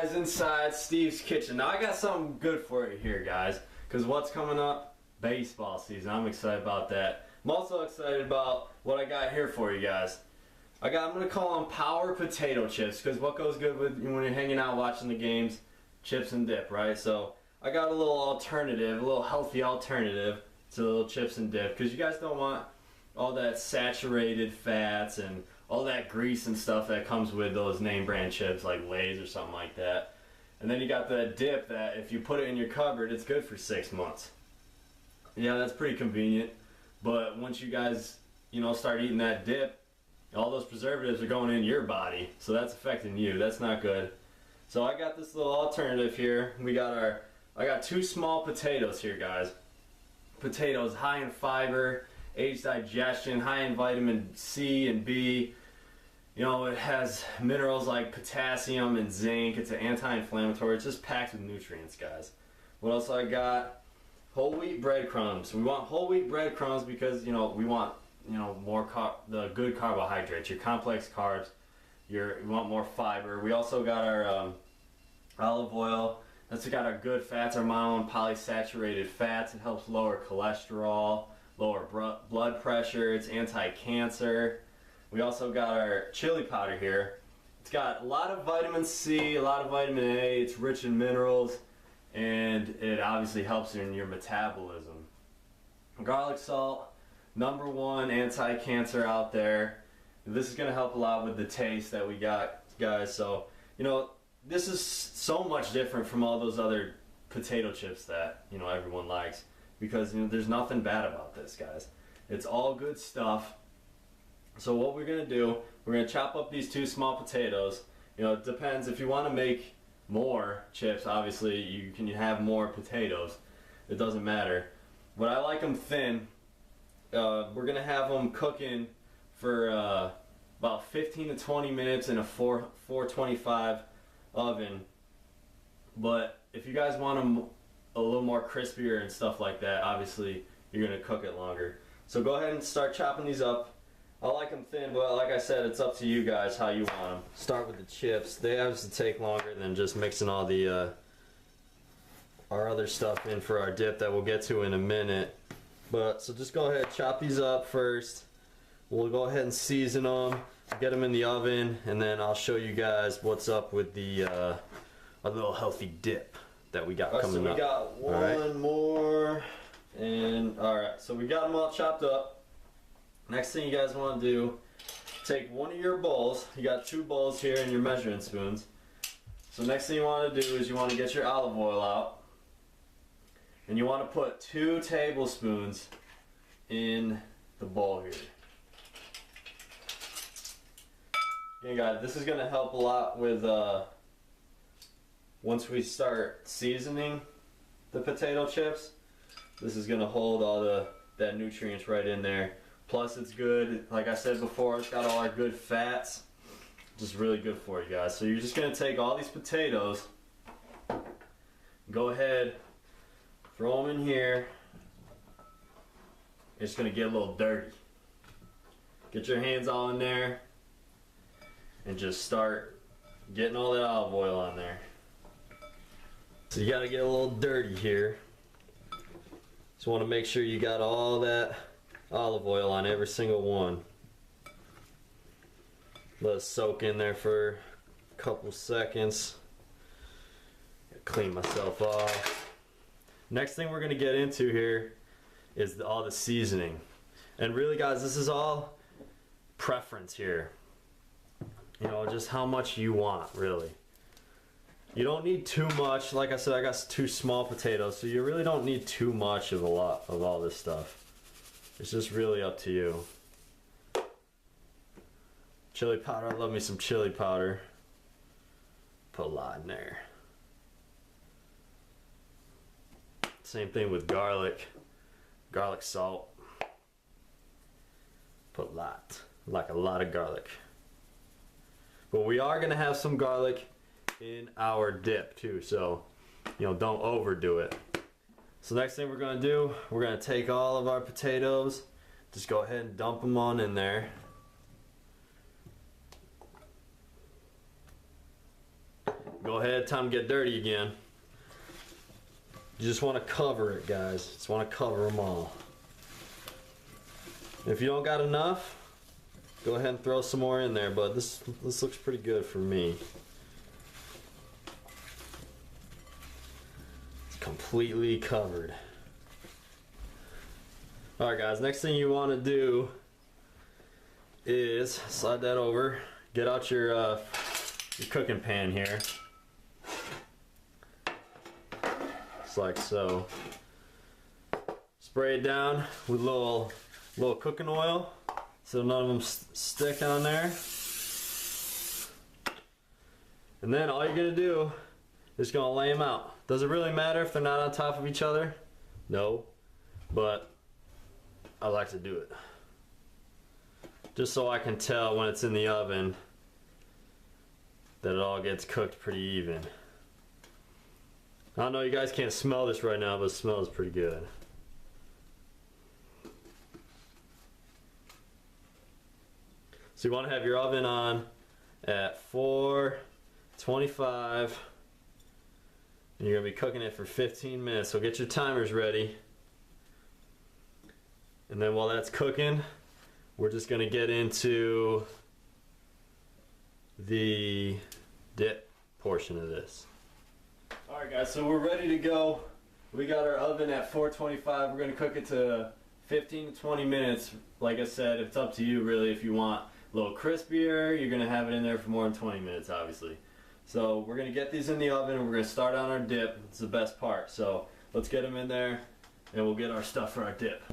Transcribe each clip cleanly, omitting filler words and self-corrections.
guys inside Steve's kitchen. Now I got something good for you here, guys, because what's coming up? Baseball season. I'm excited about that. I'm also excited about what I got here for you guys. I'm gonna call them power potato chips, because what goes good with when you're hanging out watching the games? Chips and dip, right? So I got a little alternative, a little healthy alternative to the little chips and dip, because you guys don't want all that saturated fats and all that grease and stuff that comes with those name brand chips like Lay's or something like that. And then you got the dip that if you put it in your cupboard, it's good for 6 months. Yeah, that's pretty convenient. But once you guys, start eating that dip, all those preservatives are going in your body, so that's affecting you. That's not good. So I got this little alternative here. I got 2 small potatoes here, guys. Potatoes high in fiber, aids digestion, high in vitamin C and B. It has minerals like potassium and zinc. It's an anti-inflammatory. It's just packed with nutrients, guys. What else I got? Whole wheat breadcrumbs. We want whole wheat breadcrumbs because we want the good carbohydrates, your complex carbs. We want more fiber. We also got our olive oil. That's got our good fats, our monounsaturated fats. It helps lower cholesterol, lower blood pressure. It's anti-cancer. We also got our chili powder here. It's got a lot of vitamin C, a lot of vitamin A. It's rich in minerals, and it obviously helps in your metabolism. Garlic salt, #1 anti-cancer out there. This is going to help a lot with the taste that we got, guys. So, this is so much different from all those other potato chips that, everyone likes. Because, there's nothing bad about this, guys. It's all good stuff. So what we're going to do, we're going to chop up these 2 small potatoes. It depends. If you want to make more chips, obviously, you can have more potatoes. It doesn't matter. But I like them thin. We're going to have them cooking for about 15 to 20 minutes in a 425 oven. But if you guys want them a little more crispier and stuff like that, obviously you're going to cook it longer. So go ahead and start chopping these up. I like them thin, but like I said, it's up to you guys how you want them. Start with the chips. They obviously take longer than just mixing all the our other stuff in for our dip that we'll get to in a minute. So just go ahead, chop these up first. We'll go ahead and season them, get them in the oven, and then I'll show you guys what's up with the a little healthy dip that we got coming up. So we got one more, and alright, so we got them all chopped up. Next thing you guys want to do, take one of your bowls. You got 2 bowls here and your measuring spoons. So next thing you want to do is you want to get your olive oil out, and you want to put 2 tablespoons in the bowl here. Okay, guys, this is going to help a lot with once we start seasoning the potato chips. This is going to hold all that nutrients right in there. Plus it's good, like I said before, it's got all our good fats. Just really good for you guys. So you're just going to take all these potatoes, go ahead, throw them in here. It's going to get a little dirty. Get your hands all in there and just start getting all that olive oil on there. So you got to get a little dirty here. Just want to make sure you got all that olive oil on every single one. Let it soak in there for a couple seconds. Clean myself off. Next thing we're going to get into here is all the seasoning. And really, guys, this is all preference here. Just how much you want, really. You don't need too much. Like I said, I got 2 small potatoes, so you really don't need too much of all this stuff. It's just really up to you. Chili powder, I love me some chili powder. Put a lot in there. Same thing with garlic. Garlic salt. Put a lot. Like a lot of garlic. But we are going to have some garlic in our dip too, so don't overdo it. So next thing we're going to do, we're going to take all of our potatoes, just go ahead and dump them on in there. go ahead, time to get dirty again. You just want to cover it, guys. Just want to cover them all. If you don't got enough, go ahead and throw some more in there, but this looks pretty good for me. It's completely covered. Alright guys, next thing you want to do is slide that over. Get out your cooking pan here. Just like so. Spray it down with a little cooking oil so none of them stick on there. And then all you're gonna do is gonna lay them out. Does it really matter if they're not on top of each other? No, but I like to do it just so I can tell when it's in the oven that it all gets cooked pretty even. I know you guys can't smell this right now, but it smells pretty good. So you want to have your oven on at 425 and you're going to be cooking it for 15 minutes. So get your timers ready. And then while that's cooking, we're just going to get into the dip portion of this. Alright guys, so we're ready to go. We got our oven at 425. We're going to cook it to 15 to 20 minutes. Like I said, it's up to you really. If you want a little crispier, you're going to have it in there for more than 20 minutes obviously. So we're going to get these in the oven and we're going to start on our dip. It's the best part. So let's get them in there and we'll get our stuff for our dip.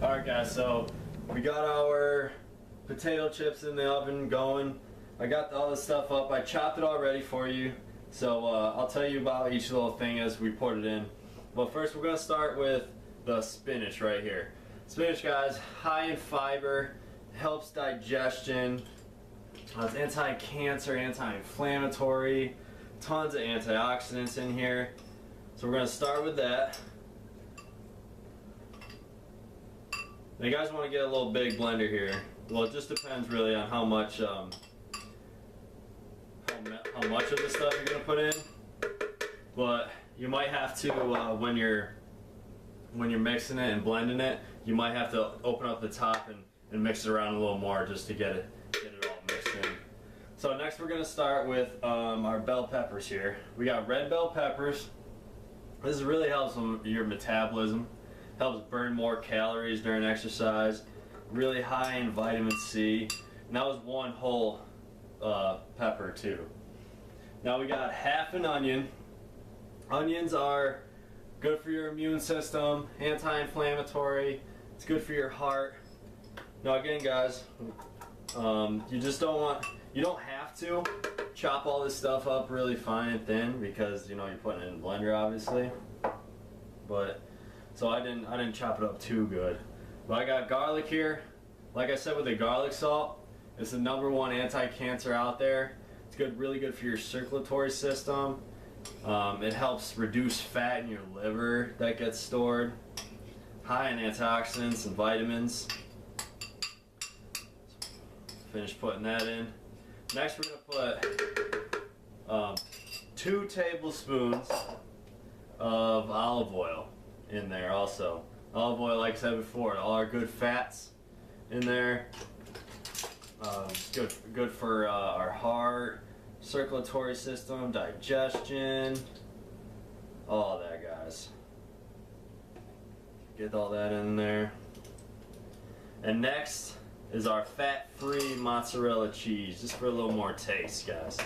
Alright guys, so we got our potato chips in the oven going. I got all this stuff up. I chopped it already for you. So I'll tell you about each little thing as we pour it in. But first we're going to start with the spinach right here. Spinach, guys, high in fiber, helps digestion, it's anti-cancer, anti-inflammatory, tons of antioxidants in here. So we're going to start with that. Now you guys want to get a little big blender here. Well, it just depends really on how much of the stuff you're gonna put in. But you might have to when you're mixing it and blending it, you might have to open up the top and mix it around a little more just to get it all mixed in. So next we're gonna start with our bell peppers here. We got red bell peppers. This really helps your metabolism. Helps burn more calories during exercise. Really high in vitamin C. And that was one whole pepper too. Now we got half an onion. Onions are good for your immune system, anti-inflammatory. It's good for your heart. Now again, guys, you don't have to chop all this stuff up really fine and thin because you're putting it in a blender obviously. But so I didn't chop it up too good. But I got garlic here. Like I said with the garlic salt, it's the #1 anti-cancer out there. It's good, really good for your circulatory system. It helps reduce fat in your liver that gets stored. High in antioxidants and vitamins. Finish putting that in. Next we're going to put 2 tablespoons of olive oil in there also. Olive oil, like I said before, all our good fats in there. Good for our heart, circulatory system, digestion, all that, guys. Get all that in there. And next is our fat-free mozzarella cheese, just for a little more taste, guys.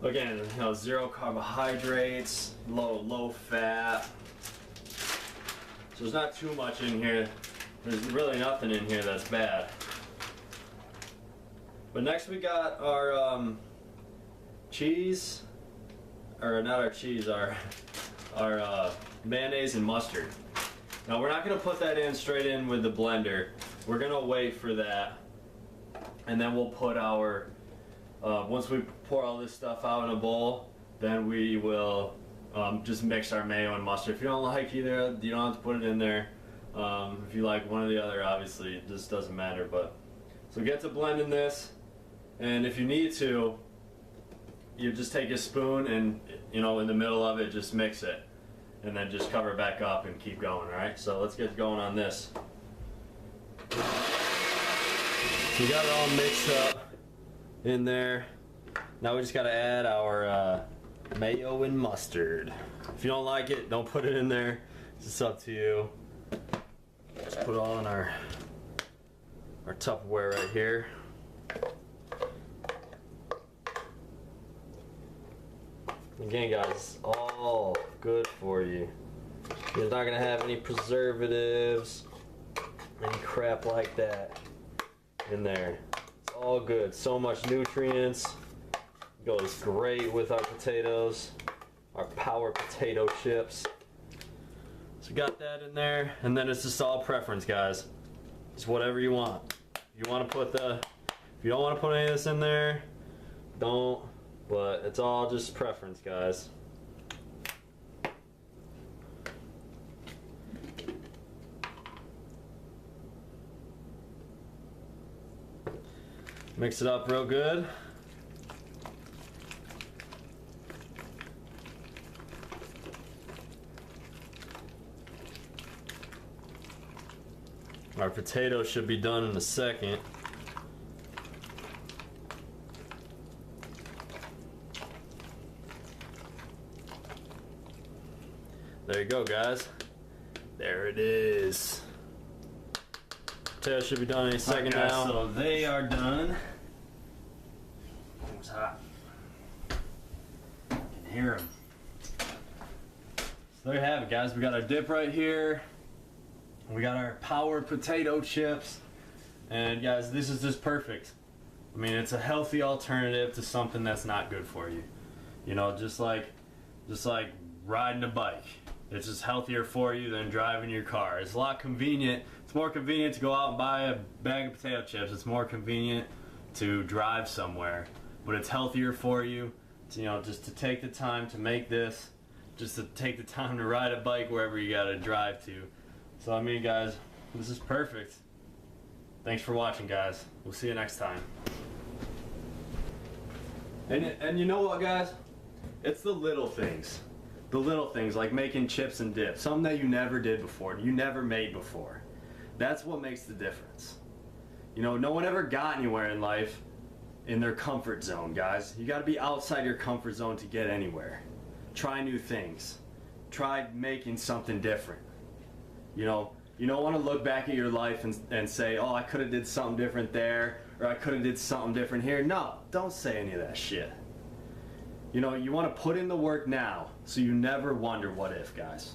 Again, 0 carbohydrates, low fat. So there's not too much in here. There's really nothing in here that's bad. But next we got our cheese, or not our cheese, our mayonnaise and mustard. Now we're not going to put that in straight in with the blender. We're going to wait for that, and then we'll put our Once we pour all this stuff out in a bowl, then we will just mix our mayo and mustard. If you don't like either, you don't have to put it in there. If you like one or the other, obviously it just doesn't matter. But so get to blending this, and if you need to, you just take a spoon and, you know, in the middle of it, just mix it, and then just cover it back up and keep going. All right, so let's get going on this. So we got it all mixed up in there. Now we just got to add our mayo and mustard. If you don't like it, don't put it in there. It's just up to you. Just put it all in our Tupperware right here. Again, guys, it's all good for you. You're not gonna have any preservatives, any crap like that in there. It's all good. So much nutrients. Goes great with our potatoes, our power potato chips. So got that in there, and then it's just all preference, guys. It's whatever you want. If you want to put if you don't want to put any of this in there, don't. But it's all just preference, guys. Mix it up real good. Our potatoes should be done in a second. There you go, guys. There it is. Potatoes should be done in a second now. So they are done. It was hot. I can hear them. So there you have it, guys. We got our dip right here. We got our power potato chips. And guys, this is just perfect. I mean, it's a healthy alternative to something that's not good for you. You know, just like riding a bike. It's just healthier for you than driving your car. It's a lot convenient. It's more convenient to go out and buy a bag of potato chips. It's more convenient to drive somewhere. But it's healthier for you, to, you know, just to take the time to make this, just to take the time to ride a bike wherever you gotta drive to. So I mean, guys, this is perfect. Thanks for watching, guys. We'll see you next time. And you know what, guys? It's the little things. The little things like making chips and dip. Something that you never did before, you never made before. That's what makes the difference. You know, no one ever got anywhere in life in their comfort zone, guys. You gotta be outside your comfort zone to get anywhere. Try new things. Try making something different. You know, you don't want to look back at your life and say, oh, I could have did something different there, or I could have did something different here. No, don't say any of that shit. You know, you want to put in the work now so you never wonder what if, guys.